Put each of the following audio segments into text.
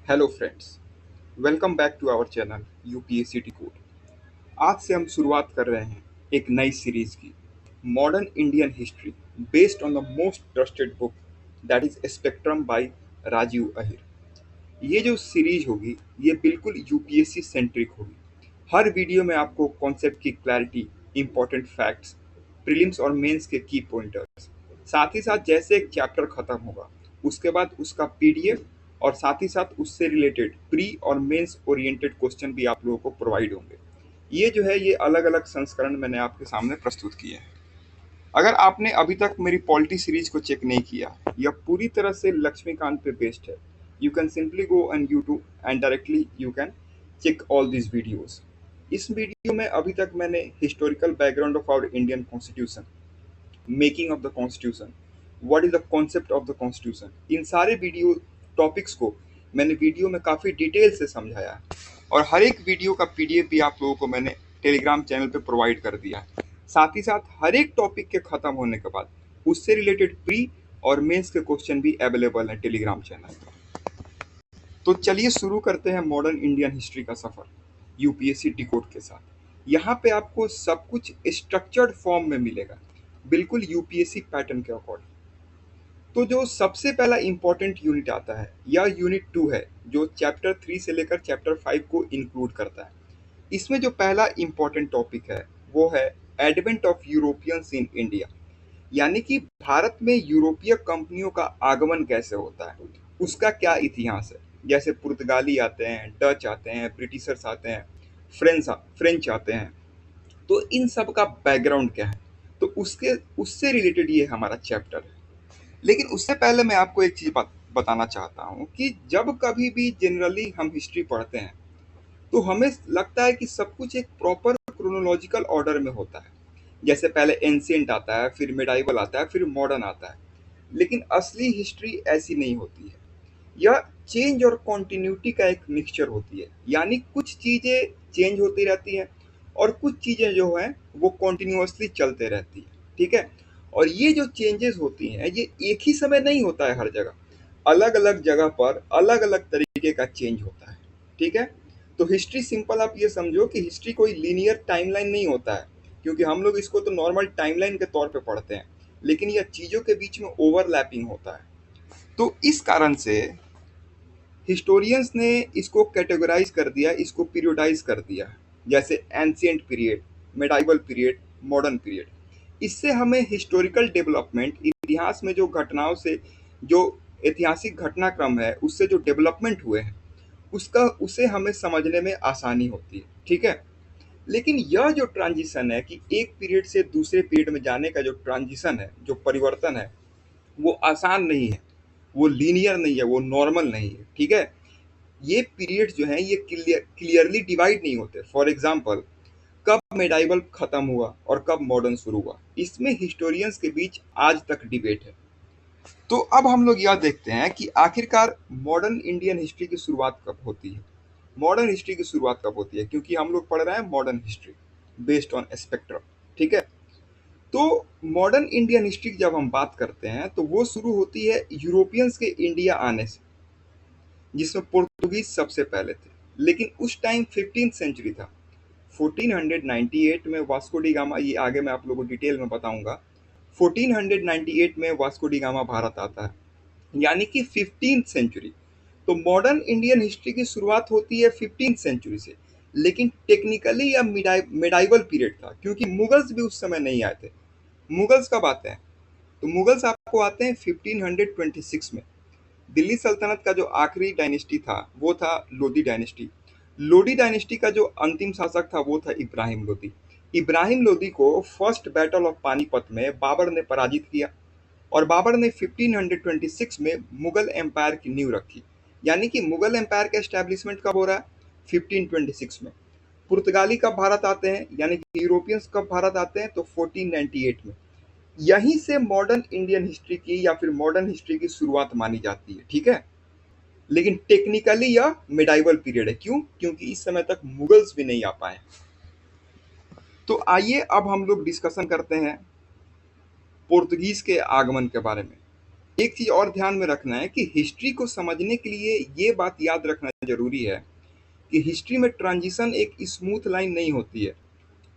Hello friends, welcome back to our channel UPSC decode. आज से हम शुरुआत कर रहे हैं एक नई सीरीज की, modern Indian history based on the most trusted book that is spectrum by Rajiv Ahir. ये जो सीरीज होगी ये बिल्कुल यूपीएससी सेंट्रिक होगी। हर वीडियो में आपको कॉन्सेप्ट की क्लैरिटी, इंपॉर्टेंट फैक्ट्स, प्रीलिम्स और मेंस के की पॉइंटर्स, साथ ही साथ जैसे एक चैप्टर खत्म होगा उसके बाद उसका पीडीएफ और साथ ही साथ उससे रिलेटेड प्री और मेंस ओरिएंटेड क्वेश्चन भी आप लोगों को प्रोवाइड होंगे। ये जो है ये अलग अलग संस्करण मैंने आपके सामने प्रस्तुत किए हैं। अगर आपने अभी तक मेरी पॉलिटी सीरीज को चेक नहीं किया, यह पूरी तरह से लक्ष्मीकांत पे बेस्ड है। You can simply go on YouTube and directly you can check all this videos. इस वीडियो में अभी तक मैंने historical background of our Indian constitution, making of the constitution, what is the concept of the constitution, इन सारे video topics को मैंने video में काफ़ी डिटेल से समझाया है और हर एक वीडियो का पीडीएफ भी आप लोगों को मैंने टेलीग्राम चैनल पे प्रोवाइड कर दिया है। साथ ही साथ हर एक टॉपिक के खत्म होने के बाद उससे रिलेटेड प्री और मेंस के क्वेश्चन भी अवेलेबल हैं टेलीग्राम चैनल पर। तो चलिए शुरू करते हैं मॉडर्न इंडियन हिस्ट्री का सफर यूपीएससी डिकोड के साथ। यहाँ पे आपको सब कुछ स्ट्रक्चर्ड फॉर्म में मिलेगा, बिल्कुल यूपीएससी पैटर्न के अकॉर्डिंग। तो जो सबसे पहला इंपॉर्टेंट यूनिट आता है यह यूनिट 2 है, जो चैप्टर 3 से लेकर चैप्टर 5 को इंक्लूड करता है। इसमें जो पहला इंपॉर्टेंट टॉपिक है वो है advent of Europeans in India, यानी कि भारत में यूरोपीय कंपनियों का आगमन कैसे होता है, उसका क्या इतिहास है। जैसे पुर्तगाली आते हैं, डच आते हैं, ब्रिटिशर्स आते हैं, फ्रेंच आते हैं, तो इन सब का बैकग्राउंड क्या है, तो उसके उससे रिलेटेड ये हमारा चैप्टर है। लेकिन उससे पहले मैं आपको एक चीज़ बताना चाहता हूँ कि जब कभी भी जनरली हम हिस्ट्री पढ़ते हैं तो हमें लगता है कि सब कुछ एक प्रॉपर क्रोनोलॉजिकल ऑर्डर में होता है। जैसे पहले एंशिएंट आता है, फिर मिडाइवल आता है, फिर मॉडर्न आता है। लेकिन असली हिस्ट्री ऐसी नहीं होती है। यह चेंज और कॉन्टिन्यूटी का एक मिक्सचर होती है, यानी कुछ चीज़ें चेंज होती रहती हैं और कुछ चीज़ें जो हैं वो कॉन्टिन्यूअसली चलते रहती हैं। ठीक है। और ये जो चेंजेस होती हैं ये एक ही समय नहीं होता है हर जगह, अलग अलग जगह पर अलग अलग तरीके का चेंज होता है। ठीक है। तो हिस्ट्री सिंपल आप ये समझो कि हिस्ट्री कोई लीनियर टाइमलाइन नहीं होता है, क्योंकि हम लोग इसको तो नॉर्मल टाइमलाइन के तौर पे पढ़ते हैं, लेकिन यह चीज़ों के बीच में ओवरलैपिंग होता है। तो इस कारण से हिस्टोरियंस ने इसको कैटेगराइज कर दिया, इसको पीरियोडाइज कर दिया, जैसे ancient period, medieval period, modern period. इससे हमें हिस्टोरिकल डेवलपमेंट, इतिहास में जो घटनाओं से, जो ऐतिहासिक घटनाक्रम है उससे जो डेवलपमेंट हुए हैं उसका उसे हमें समझने में आसानी होती है। ठीक है। लेकिन यह जो ट्रांजिशन है कि एक पीरियड से दूसरे पीरियड में जाने का जो ट्रांजिशन है, जो परिवर्तन है, वो आसान नहीं है, वो लीनियर नहीं है, वो नॉर्मल नहीं है। ठीक है। ये पीरियड जो हैं ये क्लियरली डिवाइड नहीं होते। फॉर एग्जांपल, कब मेडाइवल खत्म हुआ और कब मॉडर्न शुरू हुआ, इसमें हिस्टोरियंस के बीच आज तक डिबेट है। तो अब हम लोग यह देखते हैं कि आखिरकार मॉडर्न इंडियन हिस्ट्री की शुरुआत कब होती है। मॉडर्न हिस्ट्री की शुरुआत कब होती है, क्योंकि हम लोग पढ़ रहे हैं modern history based on spectrum. ठीक है। तो मॉडर्न इंडियन हिस्ट्री की जब हम बात करते हैं तो वो शुरू होती है यूरोपियंस के इंडिया आने से, जिसमें पोर्तुगीज सबसे पहले थे। लेकिन उस टाइम 15th सेंचुरी था। 1498 में वास्को डी गामा, ये आगे मैं आप लोगों को डिटेल में बताऊंगा, 1498 में वास्को डी गामा भारत आता है, यानी कि 15th सेंचुरी। तो मॉडर्न इंडियन हिस्ट्री की शुरुआत होती है 15th सेंचुरी से। लेकिन टेक्निकली यह मिडाइवल पीरियड था, क्योंकि मुगल्स भी उस समय नहीं आए थे। मुगल्स कब आते हैं, तो मुगल्स आपको आते हैं 1526 में। दिल्ली सल्तनत का जो आखिरी डायनेस्टी था वो था लोधी डायनेस्टी। लोधी डायनेस्टी का जो अंतिम शासक था वो था इब्राहिम लोधी। इब्राहिम लोधी को फर्स्ट बैटल ऑफ पानीपत में बाबर ने पराजित किया और बाबर ने 1526 में मुगल एम्पायर की नींव रखी। यानी कि मुगल एम्पायर का एस्टैब्लिशमेंट कब हो रहा है, 1526 में। पुर्तगाली कब भारत आते हैं, यानी कि यूरोपियंस कब भारत आते हैं, तो 1498 में। यहीं से मॉडर्न इंडियन हिस्ट्री की या फिर मॉडर्न हिस्ट्री की शुरुआत मानी जाती है। ठीक है। लेकिन टेक्निकली यह मिडाइवल पीरियड है। क्यों, क्योंकि इस समय तक मुगल्स भी नहीं आ पाए। तो आइए अब हम लोग डिस्कशन करते हैं पोर्तुगीज के आगमन के बारे में। एक चीज और ध्यान में रखना है कि हिस्ट्री को समझने के लिए ये बात याद रखना जरूरी है कि हिस्ट्री में ट्रांजिशन एक स्मूथ लाइन नहीं होती है,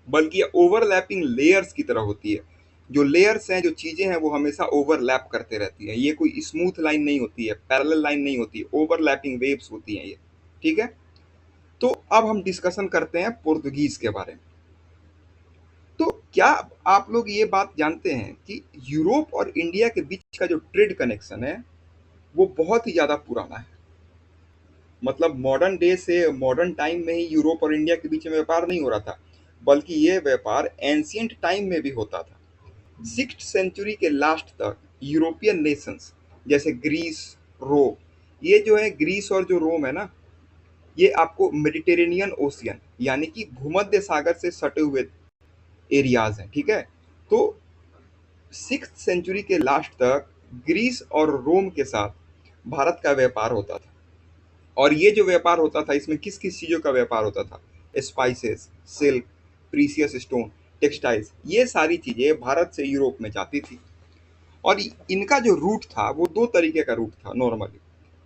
बल्कि ये ओवरलैपिंग लेयर्स की तरह होती है। जो लेयर्स हैं, जो चीजें हैं, वो हमेशा ओवरलैप करते रहती हैं। ये कोई स्मूथ लाइन नहीं होती है, पैरेलल लाइन नहीं होती है, ओवरलैपिंग वेव्स होती हैं ये। ठीक है। तो अब हम डिस्कशन करते हैं पुर्तगीज के बारे में। तो क्या आप लोग ये बात जानते हैं कि यूरोप और इंडिया के बीच का जो ट्रेड कनेक्शन है वो बहुत ही ज्यादा पुराना है। मतलब मॉडर्न डे से मॉडर्न टाइम में ही यूरोप और इंडिया के बीच में व्यापार नहीं हो रहा था, बल्कि ये व्यापार एंशियंट टाइम में भी होता था। 6th सेंचुरी के लास्ट तक यूरोपियन नेशंस जैसे ग्रीस, रोम, ये जो है ग्रीस और जो रोम है ना, ये आपको मेडिटेरेनियन ओशियन यानी कि भूमध्य सागर से सटे हुए एरियाज हैं। ठीक है। तो 6th सेंचुरी के लास्ट तक ग्रीस और रोम के साथ भारत का व्यापार होता था। और ये जो व्यापार होता था, इसमें किस किस चीज़ों का व्यापार होता था? Spices, silk, precious stone, textiles, ये सारी चीज़ें भारत से यूरोप में जाती थी। और इनका जो रूट था वो दो तरीके का रूट था नॉर्मली।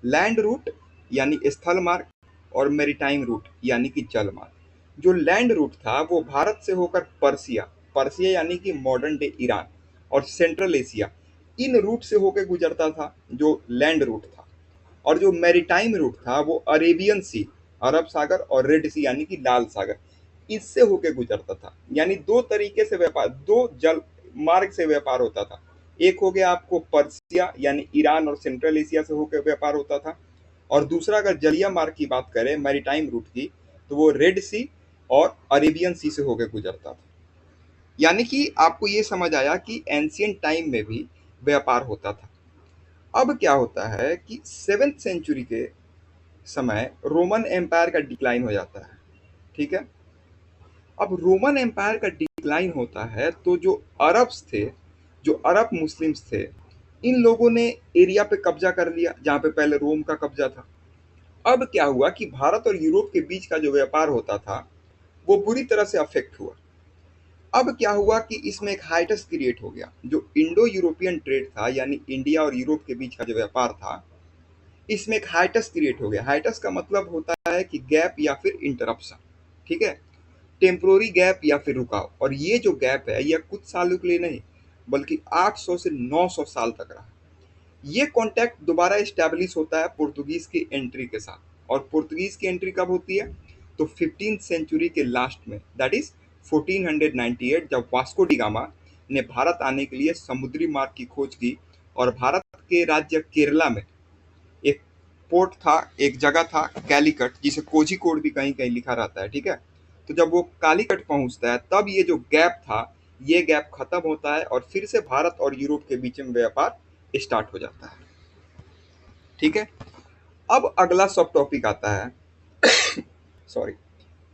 लैंड रूट यानी स्थल मार्ग, और मेरीटाइम रूट यानी कि जल मार्ग। जो लैंड रूट था वो भारत से होकर पर्सिया, पर्सिया यानी कि मॉडर्न डे ईरान, और सेंट्रल एशिया, इन रूट से होकर गुजरता था, जो लैंड रूट था। और जो मैरीटाइम रूट था वो अरेबियन सी, अरब सागर, और रेड सी यानी कि लाल सागर, इससे होके गुजरता था। यानी दो तरीके से व्यापार, दो जल मार्ग से व्यापार होता था। एक हो गया आपको पर्सिया यानी ईरान और सेंट्रल एशिया से होकर व्यापार होता था, और दूसरा अगर जलिया मार्ग की बात करें मैरीटाइम रूट की, तो वो रेड सी और अरेबियन सी से होकर गुजरता था। यानी कि आपको ये समझ आया कि एंशियंट टाइम में भी व्यापार होता था। अब क्या होता है कि 7th सेंचुरी के समय रोमन एम्पायर का डिक्लाइन हो जाता है। ठीक है। अब रोमन एम्पायर का डिक्लाइन होता है तो जो अरब्स थे, जो अरब मुस्लिम्स थे, इन लोगों ने एरिया पे कब्जा कर लिया जहां पे पहले रोम का कब्जा था। अब क्या हुआ कि भारत और यूरोप के बीच का जो व्यापार होता था वो बुरी तरह से अफेक्ट हुआ। अब क्या हुआ कि इसमें एक हाइटस क्रिएट हो गया। जो इंडो यूरोपियन ट्रेड था, यानी इंडिया और यूरोप के बीच का जो व्यापार था, इसमें एक हाइटस क्रिएट हो गया। हाइटस का मतलब होता है कि गैप या फिर इंटरप्शन। ठीक है। टेम्पोररी गैप या फिर रुकाव। और ये जो गैप है यह कुछ सालों के लिए नहीं, बल्कि 800 से 900 साल तक रहा। ये कॉन्टैक्ट दोबारा इस्टेब्लिश होता है पुर्तगीज की एंट्री के साथ। और पुर्तगीज की एंट्री कब होती है? तो 15th सेंचुरी के लास्ट में, दैट इज 1498, जब वास्को डी गामा ने भारत आने के लिए समुद्री मार्ग की खोज की। और भारत के राज्य केरला में एक पोर्ट था, एक जगह था कैलीकट, जिसे कोझिकोड भी कहीं कहीं लिखा रहता है। ठीक है। तो जब वो कालीकट पहुंचता है तब ये जो गैप था, ये गैप खत्म होता है और फिर से भारत और यूरोप के बीच में व्यापार स्टार्ट हो जाता है। ठीक है। अब अगला सब टॉपिक आता है, sorry,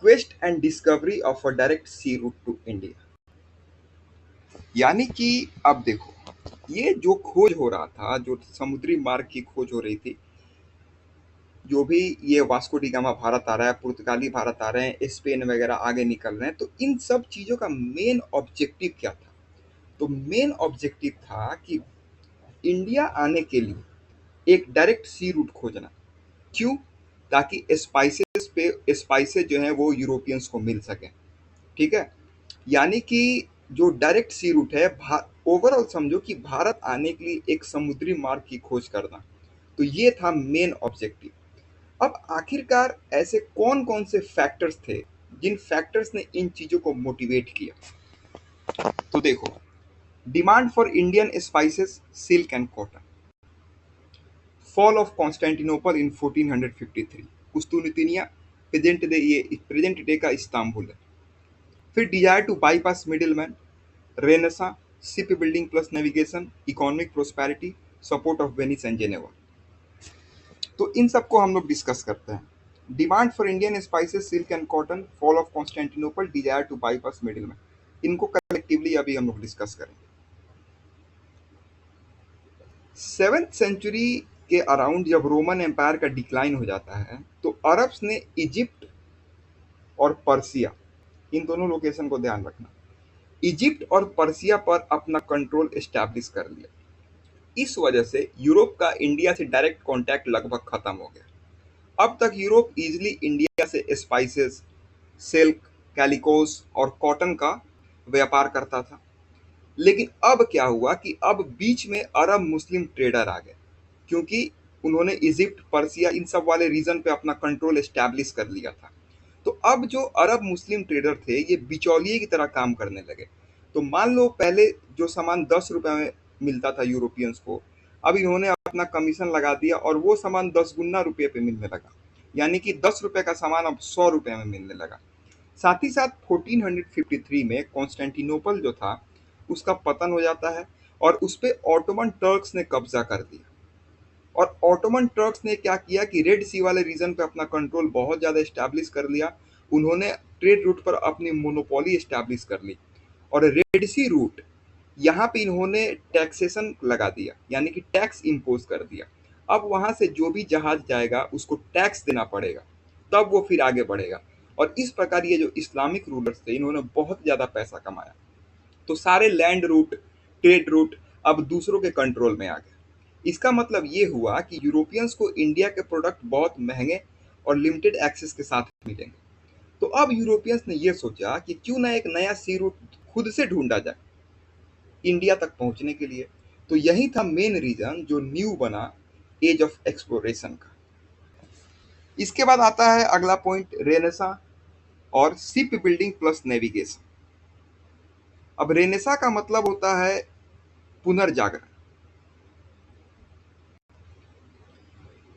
quest and discovery of a direct sea route to India. यानी कि अब देखो, ये जो खोज हो रहा था, जो समुद्री मार्ग की खोज हो रही थी, जो भी ये वास्को डी गामा भारत आ रहा है, पुर्तगाली भारत आ रहे हैं, स्पेन वगैरह आगे निकल रहे हैं, तो इन सब चीज़ों का मेन ऑब्जेक्टिव क्या था? तो मेन ऑब्जेक्टिव था कि इंडिया आने के लिए एक डायरेक्ट सी रूट खोजना। क्यों? ताकि स्पाइसेस जो हैं वो यूरोपियंस को मिल सकें। ठीक है। यानी कि जो डायरेक्ट सी रूट है, ओवरऑल समझो कि भारत आने के लिए एक समुद्री मार्ग की खोज करना, तो ये था मेन ऑब्जेक्टिव। अब आखिरकार ऐसे कौन कौन से फैक्टर्स थे जिन फैक्टर्स ने इन चीजों को मोटिवेट किया? तो देखो, demand for Indian spices, silk and cotton, fall of Constantinople in 1453, कुस्तुनतिनिया, प्रेजेंट डे का इस्तांबुल है। फिर desire to bypass middleman, renaissance, ship building plus navigation, economic prosperity, support of Venice and Geneva. तो इन सबको हम लोग डिस्कस करते हैं। Demand for Indian spices, silk and cotton, fall of Constantinople, desire to bypass middleman, इनको collectively अभी हम लोग डिस्कस करेंगे। 7th सेंचुरी के अराउंड जब रोमन एम्पायर का डिक्लाइन हो जाता है तो अरब्स ने इजिप्ट और पर्सिया, इन दोनों लोकेशन को ध्यान रखना, इजिप्ट और पर्सिया पर अपना कंट्रोल एस्टैब्लिश कर लिया। इस वजह से यूरोप का इंडिया से डायरेक्ट कॉन्टैक्ट लगभग खत्म हो गया। अब तक यूरोप इजीली इंडिया से स्पाइसेस, सिल्क, कैलिकोस और कॉटन का व्यापार करता था। लेकिन अब क्या हुआ कि अब बीच में अरब मुस्लिम ट्रेडर आ गए, क्योंकि उन्होंने इजिप्ट, पर्सिया इन सब वाले रीजन पे अपना कंट्रोल एस्टैब्लिश कर लिया था। तो अब जो अरब मुस्लिम ट्रेडर थे ये बिचौलिए की तरह काम करने लगे। तो मान लो पहले जो सामान 10 रुपए में मिलता था यूरोपियंस को, अब इन्होंने अपना कमीशन लगा दिया और वो सामान 10 गुना रुपये पे मिलने लगा। यानी कि 10 रुपए का सामान अब 100 रुपए में मिलने लगा। साथ ही साथ 1453 में कॉन्स्टेंटिनोपल जो था उसका पतन हो जाता है और उस पे ऑटोमन टर्क्स ने कब्जा कर दिया। और ऑटोमन टर्क्स ने क्या किया कि रेड सी वाले रीजन पे अपना कंट्रोल बहुत ज़्यादा एस्टैब्लिश कर लिया। उन्होंने ट्रेड रूट पर अपनी मोनोपोली एस्टैब्लिश कर ली। और रेड सी रूट यहाँ पे इन्होंने टैक्सेशन लगा दिया, यानी कि टैक्स इम्पोज कर दिया। अब वहां से जो भी जहाज जाएगा उसको टैक्स देना पड़ेगा, तब वो फिर आगे बढ़ेगा। और इस प्रकार ये जो इस्लामिक रूलर्स थे इन्होंने बहुत ज़्यादा पैसा कमाया। तो सारे लैंड रूट, ट्रेड रूट अब दूसरों के कंट्रोल में आ गए। इसका मतलब ये हुआ कि यूरोपियंस को इंडिया के प्रोडक्ट बहुत महंगे और लिमिटेड एक्सेस के साथ मिलेंगे। तो अब यूरोपियंस ने ये सोचा कि क्यों ना एक नया सी रूट खुद से ढूंढा जाए इंडिया तक पहुंचने के लिए। तो यही था मेन रीजन जो न्यू बना एज ऑफ एक्सप्लोरेशन का। इसके बाद आता है अगला पॉइंट, रेनेसा और शिप बिल्डिंग प्लस नेविगेशन। अब रेनेसा का मतलब होता है पुनर्जागरण।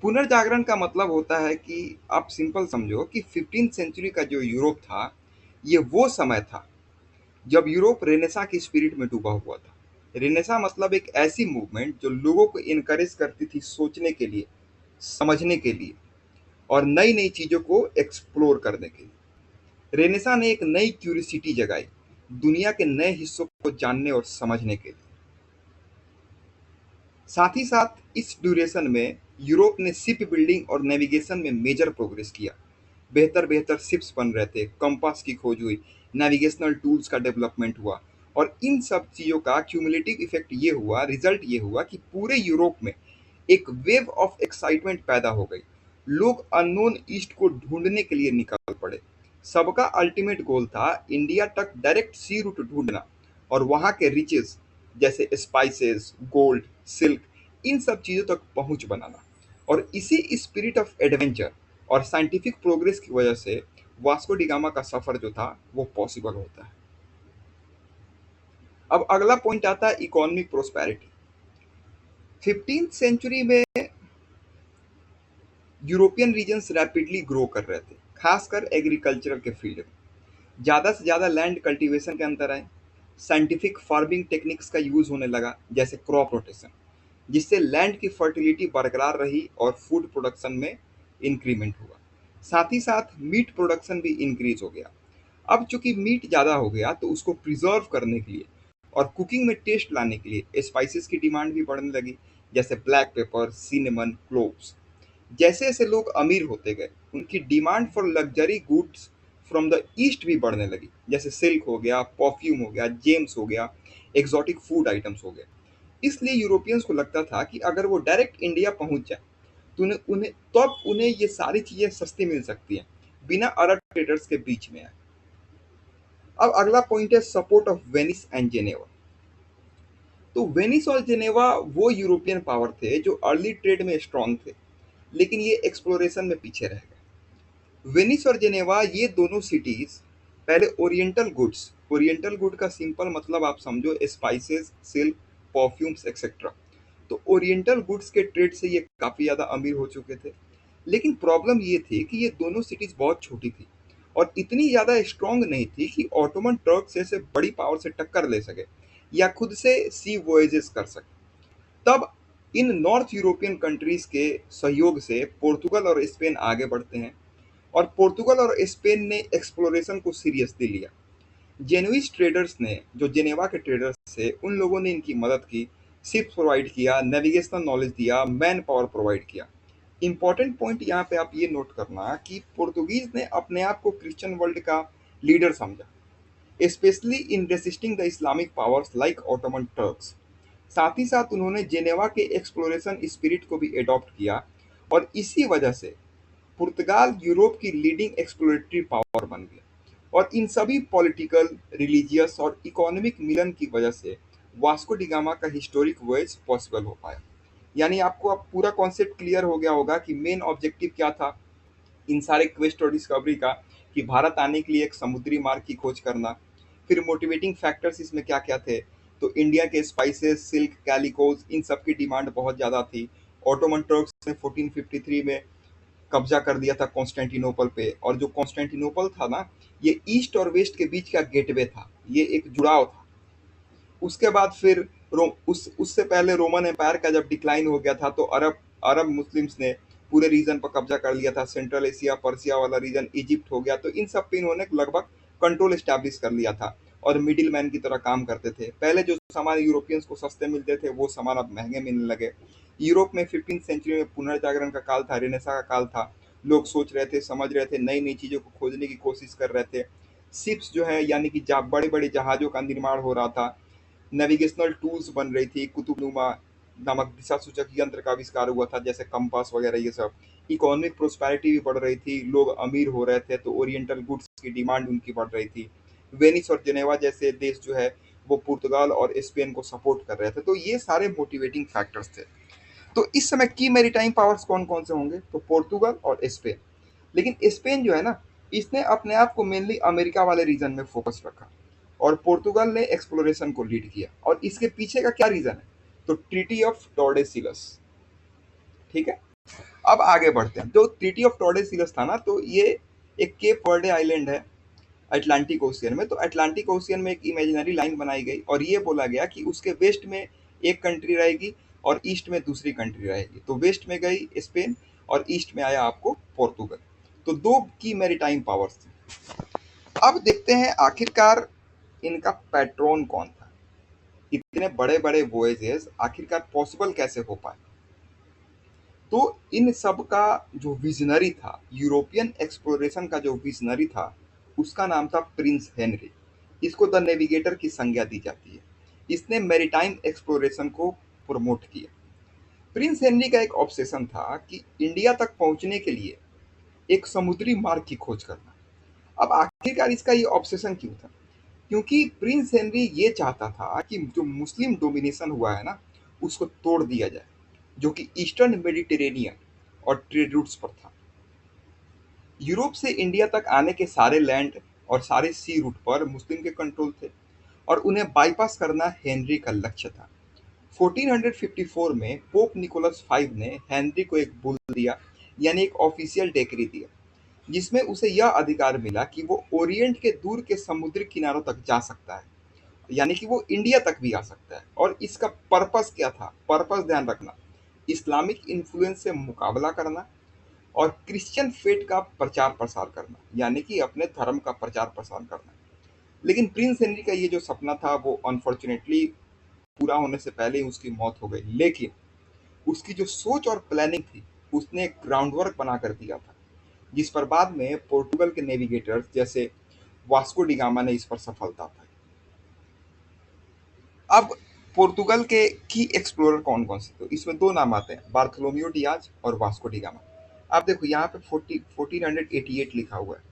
पुनर्जागरण का मतलब होता है कि आप सिंपल समझो कि 15th सेंचुरी का जो यूरोप था ये वो समय था जब यूरोप रेनेसा की स्पिरिट में डूबा हुआ था। रेनेसा मतलब एक ऐसी मूवमेंट जो लोगों को इनकरेज करती थी सोचने के लिए, समझने के लिए और नई नई चीजों को एक्सप्लोर करने के लिए। रेनेसा ने एक नई क्यूरियोसिटी जगाई दुनिया के नए हिस्सों को जानने और समझने के लिए। साथ ही साथ इस ड्यूरेशन में यूरोप ने शिप बिल्डिंग और नेविगेशन में मेजर प्रोग्रेस किया। बेहतर बेहतर शिप्स बन रहे थे, कंपास की खोज हुई, नेविगेशनल टूल्स का डेवलपमेंट हुआ। और इन सब चीज़ों का क्यूमुलेटिव इफेक्ट ये हुआ, रिजल्ट ये हुआ कि पूरे यूरोप में एक वेव ऑफ एक्साइटमेंट पैदा हो गई। लोग अननोन ईस्ट को ढूंढने के लिए निकल पड़े। सबका अल्टीमेट गोल था इंडिया तक डायरेक्ट सी रूट ढूंढना और वहाँ के रिचेस जैसे स्पाइसेस, गोल्ड, सिल्क इन सब चीज़ों तक पहुँच बनाना। और इसी स्पिरिट ऑफ एडवेंचर और साइंटिफिक प्रोग्रेस की वजह से वास्को डिगामा का सफर जो था वो पॉसिबल होता है। अब अगला पॉइंट आता है इकोनॉमिक प्रोस्पेरिटी। 15th सेंचुरी में यूरोपियन रीजन्स रैपिडली ग्रो कर रहे थे, खासकर एग्रीकल्चर के फील्ड में। ज़्यादा से ज़्यादा लैंड कल्टीवेशन के अंदर आए, साइंटिफिक फार्मिंग टेक्निक्स का यूज़ होने लगा जैसे क्रॉप रोटेशन, जिससे लैंड की फर्टिलिटी बरकरार रही और फूड प्रोडक्शन में इंक्रीमेंट हुआ। साथ ही साथ मीट प्रोडक्शन भी इंक्रीज हो गया। अब चूंकि मीट ज़्यादा हो गया तो उसको प्रिजर्व करने के लिए और कुकिंग में टेस्ट लाने के लिए स्पाइसेस की डिमांड भी बढ़ने लगी, जैसे ब्लैक पेपर, सिनेमन, क्लोव्स। जैसे जैसे लोग अमीर होते गए उनकी demand for luxury goods from the east भी बढ़ने लगी, जैसे सिल्क हो गया, परफ्यूम हो गया, जेम्स हो गया, एक्सोटिक फूड आइटम्स हो गए। इसलिए यूरोपियंस को लगता था कि अगर वो डायरेक्ट इंडिया पहुंच जाए तो उन्हें ये सारी चीज़ें सस्ती मिल सकती हैं बिना अरब ट्रेडर्स के बीच में आए। अब अगला पॉइंट है support of Venice and Geneva. तो वेनिस और जेनेवा वो यूरोपियन पावर थे जो अर्ली ट्रेड में स्ट्रांग थे, लेकिन ये एक्सप्लोरेशन में पीछे रह गए। वेनिस और जेनेवा ये दोनों सिटीज पहले ओरिएंटल गुड का सिंपल मतलब आप समझो स्पाइसेस, सिल्क, परफ्यूम्स एक्सेट्रा। तो ओरिएंटल गुड्स के ट्रेड से ये काफ़ी ज़्यादा अमीर हो चुके थे। लेकिन प्रॉब्लम ये थी कि ये दोनों सिटीज बहुत छोटी थी और इतनी ज़्यादा स्ट्रांग नहीं थी कि ऑटोमन टर्क जैसे बड़ी पावर से टक्कर ले सके या खुद से सी वॉयजेस कर सके। तब इन नॉर्थ यूरोपियन कंट्रीज के सहयोग से पोर्तुगल और स्पेन आगे बढ़ते हैं और पोर्तुगल और स्पेन ने एक्सप्लोरेशन को सीरियसली लिया। जेनुइस ट्रेडर्स ने, जो जेनेवा के ट्रेडर्स थे, उन लोगों ने इनकी मदद की, शिप्स प्रोवाइड किया, नेविगेशनल नॉलेज दिया, मैन पावर प्रोवाइड किया। इंपॉर्टेंट पॉइंट यहाँ पे आप ये नोट करना कि पोर्तुगीज ने अपने आप को क्रिश्चियन वर्ल्ड का लीडर समझा, specially in resisting the Islamic powers like Ottoman Turks. साथ ही साथ उन्होंने जेनेवा के एक्सप्लोरेशन स्पिरिट को भी एडॉप्ट किया और इसी वजह से पुर्तगाल यूरोप की लीडिंग एक्सप्लोरेटरी पावर बन गया। और इन सभी पॉलिटिकल, रिलीजियस और इकोनॉमिक मिलन की वजह से वास्को डी गामा का हिस्टोरिक वॉयज पॉसिबल हो पाया। यानी आपको अब पूरा कॉन्सेप्ट क्लियर हो गया होगा कि मेन ऑब्जेक्टिव क्या था इन सारे क्वेस्ट और डिस्कवरी का, कि भारत आने के लिए एक समुद्री मार्ग की खोज करना। फिर मोटिवेटिंग फैक्टर्स इसमें क्या क्या थे, तो इंडिया के स्पाइसेस, सिल्क, कैलिकोज, इन सब की डिमांड बहुत ज़्यादा थी। ऑटोमन टर्क्स ने 1453 में कब्जा कर दिया था कॉन्स्टेंटिनोपल पे, और जो कॉन्स्टेंटिनोपल था ना, ये ईस्ट और वेस्ट के बीच का गेटवे था, ये एक जुड़ाव था। उसके बाद फिर उससे पहले रोमन एम्पायर का जब डिक्लाइन हो गया था, तो अरब अरब मुस्लिम्स ने पूरे रीजन पर कब्जा कर लिया था। सेंट्रल एशिया, पर्सिया वाला रीजन, इजिप्ट हो गया, तो इन सब पे इन्होंने लगभग कंट्रोल एस्टैब्लिश कर लिया था और मिडिल मैन की तरह काम करते थे। पहले जो सामान यूरोपियंस को सस्ते मिलते थे वो सामान अब महंगे मिलने लगे। यूरोप में 15th सेंचुरी में पुनर्जागरण का काल था, रेनेसा का काल था। लोग सोच रहे थे, समझ रहे थे, नई नई चीज़ों को खोजने की कोशिश कर रहे थे। शिप्स जो है, यानी कि बड़े बड़े जहाज़ों का निर्माण हो रहा था। नेविगेशनल टूल्स बन रही थी, कुतुबनुमा नामक दिशा सूचक यंत्र का आविष्कार हुआ था, जैसे कंपास वगैरह ये सब। इकोनॉमिक प्रोस्पेरिटी भी बढ़ रही थी, लोग अमीर हो रहे थे, तो ओरिएंटल गुड्स की डिमांड उनकी बढ़ रही थी। वेनिस और जेनेवा जैसे देश जो है वो पुर्तगाल और स्पेन को सपोर्ट कर रहे थे, तो ये सारे मोटिवेटिंग फैक्टर्स थे। तो इस समय की मेरीटाइम पावर्स कौन कौन से होंगे, तो पोर्तुगल और स्पेन। लेकिन स्पेन जो है ना, इसने अपने आप को मेनली अमेरिका वाले रीजन में फोकस रखा और पोर्तुगल ने एक्सप्लोरेशन को लीड किया। और इसके पीछे का क्या रीजन है, तो ट्रीटी ऑफ टॉर्डेसिलस। ठीक है, अब आगे बढ़ते हैं। जो ट्रीटी ऑफ टॉर्डेसिलस था ना, तो ये एक केप वर्डे आइलैंड है अटलांटिक ओशियन में। तो अटलांटिक ओशियन में एक इमेजिनरी लाइन बनाई गई और ये बोला गया कि उसके वेस्ट में एक कंट्री रहेगी और ईस्ट में दूसरी कंट्री रहेगी। तो वेस्ट में गई स्पेन और ईस्ट में आया आपको पोर्तुगल। तो दो की मैरीटाइम पावर्स थी। अब देखते हैं आखिरकार इनका पैट्रॉन कौन था, इतने बड़े बड़े वॉयजेस आखिरकार पॉसिबल कैसे हो पाए। तो इन सब का जो विजनरी था, यूरोपियन एक्सप्लोरेशन का जो विजनरी था, उसका नाम था प्रिंस हेनरी। इसको द नेविगेटर की संज्ञा दी जाती है। इसने मैरीटाइम एक्सप्लोरेशन को प्रमोट किया। प्रिंस हेनरी का एक ऑब्सेशन था कि इंडिया तक पहुंचने के लिए एक समुद्री मार्ग की खोज करना। अब आखिरकार इसका ये ऑब्सेशन क्यों था, क्योंकि प्रिंस हेनरी ये चाहता था कि जो मुस्लिम डोमिनेशन हुआ है ना, उसको तोड़ दिया जाए, जो कि ईस्टर्न मेडिटेरेनियन और ट्रेड रूट्स पर था। यूरोप से इंडिया तक आने के सारे लैंड और सारे सी रूट पर मुस्लिम के कंट्रोल थे और उन्हें बाईपास करना हेनरी का लक्ष्य था। 1454 में पोप निकोलस V ने हेनरी को एक बुल दिया, यानी एक ऑफिशियल डेक्री दिया, जिसमें उसे यह अधिकार मिला कि वो ओरिएंट के दूर के समुद्री किनारों तक जा सकता है, यानी कि वो इंडिया तक भी आ सकता है। और इसका पर्पस क्या था, पर्पस ध्यान रखना, इस्लामिक इन्फ्लुएंस से मुकाबला करना और क्रिश्चियन फेथ का प्रचार प्रसार करना, यानी कि अपने धर्म का प्रचार प्रसार करना। लेकिन प्रिंस हेनरी का ये जो सपना था वो अनफॉर्चुनेटली पूरा होने से पहले ही उसकी मौत हो गई। लेकिन उसकी जो सोच और प्लानिंग थी, उसने एक ग्राउंड वर्क बना कर दिया था, जिस पर बाद में पोर्टुगल के नेविगेटर्स जैसे वास्को डी गामा ने इस पर सफलता पाई। अब पोर्तुगल के की एक्सप्लोरर कौन कौन से, तो इसमें दो नाम आते हैं, बार्थोलोम्यू डियाज और वास्को डी गामा। आप देखो यहाँ पे 1488 लिखा हुआ है,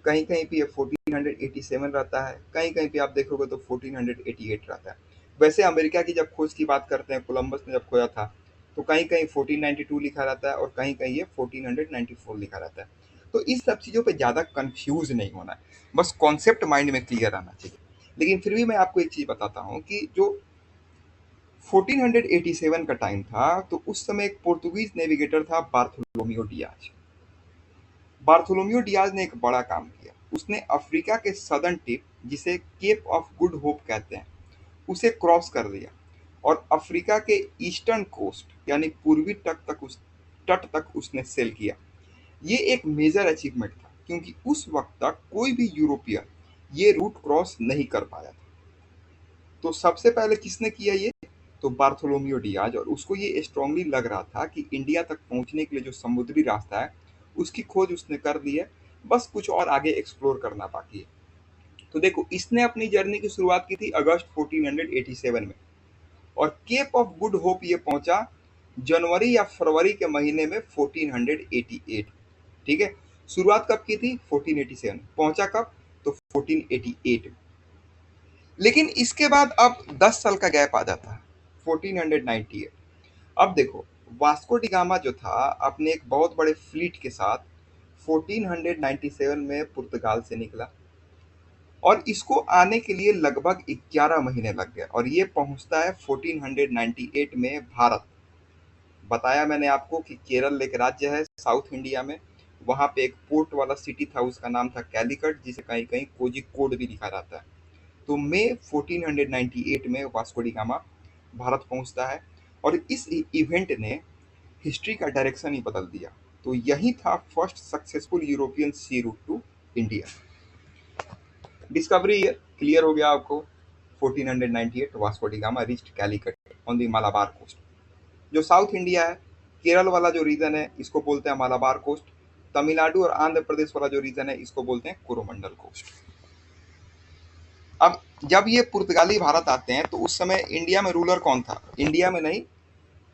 कहीं कहीं पे ये 1487 रहता है, कहीं कहीं पे आप देखोगे तो 1488 रहता है। वैसे अमेरिका की जब खोज की बात करते हैं, कोलंबस ने जब खोजा था, तो कहीं कहीं 1492 लिखा रहता है और कहीं कहीं ये 1494 लिखा रहता है। तो इस सब चीज़ों पे ज़्यादा कंफ्यूज नहीं होना है, बस कॉन्सेप्ट माइंड में क्लियर आना चाहिए। लेकिन फिर भी मैं आपको एक चीज़ बताता हूँ कि जो 1487 का टाइम था, तो उस समय एक पोर्तुगीज नेविगेटर था बार्थोलोम्यू डियाज। बार्थोलोम्यू डियाज ने एक बड़ा काम किया, उसने अफ्रीका के सदर्न टिप, जिसे केप ऑफ गुड होप कहते हैं, उसे क्रॉस कर दिया और अफ्रीका के ईस्टर्न कोस्ट यानी पूर्वी तट तक उसने सेल किया। ये एक मेजर अचीवमेंट था, क्योंकि उस वक्त तक कोई भी यूरोपियन ये रूट क्रॉस नहीं कर पाया था। तो सबसे पहले किसने किया ये, तो बार्थोलोम्यू डियाज। और उसको ये स्ट्रांगली लग रहा था कि इंडिया तक पहुंचने के लिए जो समुद्री रास्ता है उसकी खोज उसने कर ली है, बस कुछ और आगे एक्सप्लोर करना बाकी है। तो देखो, इसने अपनी जर्नी की शुरुआत की थी अगस्त 1487 में। और केप ऑफ गुड होप ये पहुंचा जनवरी या फरवरी के महीने में 1488। ठीक है, शुरुआत कब की थी? 1487। पहुंचा कब? तो 1488। लेकिन इसके बाद अब 10 साल का गैप आ जाता है, 1498। अब देखो, वास्को डी गामा जो था अपने एक बहुत बड़े फ्लीट के साथ 1497 में पुर्तगाल से निकला और इसको आने के लिए लगभग 11 महीने लग गए और ये पहुंचता है 1498 में भारत। बताया मैंने आपको कि केरल एक राज्य है साउथ इंडिया में, वहां पे एक पोर्ट वाला सिटी था, उसका नाम था कैलिकट, जिसे कहीं कहीं कोझिकोड भी लिखा जाता है। तो मई 1498 में वास्को डी गामा भारत पहुंचता है और इस इवेंट ने हिस्ट्री का डायरेक्शन ही बदल दिया। तो यही था first successful European sea route to India. Discovery year clear हो गया आपको। 1498 Vasco da Gama reached Calicut on the Malabar coast. जो साउथ इंडिया है, केरल वाला जो रीजन है इसको बोलते हैं मालाबार कोस्ट। तमिलनाडु और आंध्र प्रदेश वाला जो रीजन है इसको बोलते हैं कोरोमंडल कोस्ट। अब जब ये पुर्तगाली भारत आते हैं तो उस समय इंडिया में रूलर कौन था? इंडिया में नहीं,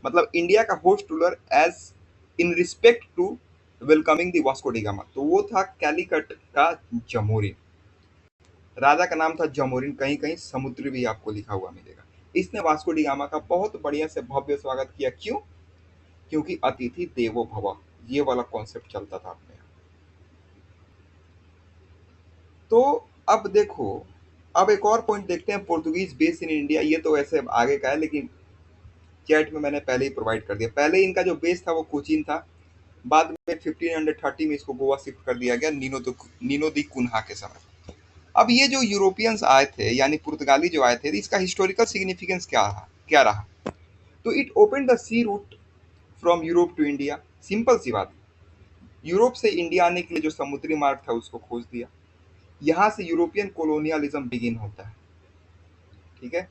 मतलब इंडिया का host ruler as in respect to welcoming the Vasco da Gama, तो वो था कैलिकट का जमोरिन। राजा का नाम था जमोरिन, कहीं कहीं समुद्री भी आपको लिखा हुआ मिलेगा। इसने वास्को डी गामा का बहुत बढ़िया से भव्य स्वागत किया। क्यों? क्योंकि अतिथि देवो भव, ये वाला कॉन्सेप्ट चलता था अपने यहाँ। तो अब देखो, अब एक और पॉइंट देखते हैं, पोर्तुगीज बेस इन इंडिया। ये तो ऐसे आगे का है लेकिन चैट में मैंने पहले ही प्रोवाइड कर दिया। पहले इनका जो बेस था वो कोचीन था, बाद में 1530 में इसको गोवा शिफ्ट कर दिया गया नीनो दी कुन्हा के समय। अब ये जो यूरोपियंस आए थे यानी पुर्तगाली जो आए थे, इसका हिस्टोरिकल सिग्निफिकेंस क्या रहा? तो it open the sea route from Europe to India. Simple सी बात, यूरोप से इंडिया आने के लिए जो समुद्री मार्ग था उसको खोज दिया। यहाँ से यूरोपियन कोलोनियलिज्म बिगिन होता है। ठीक है,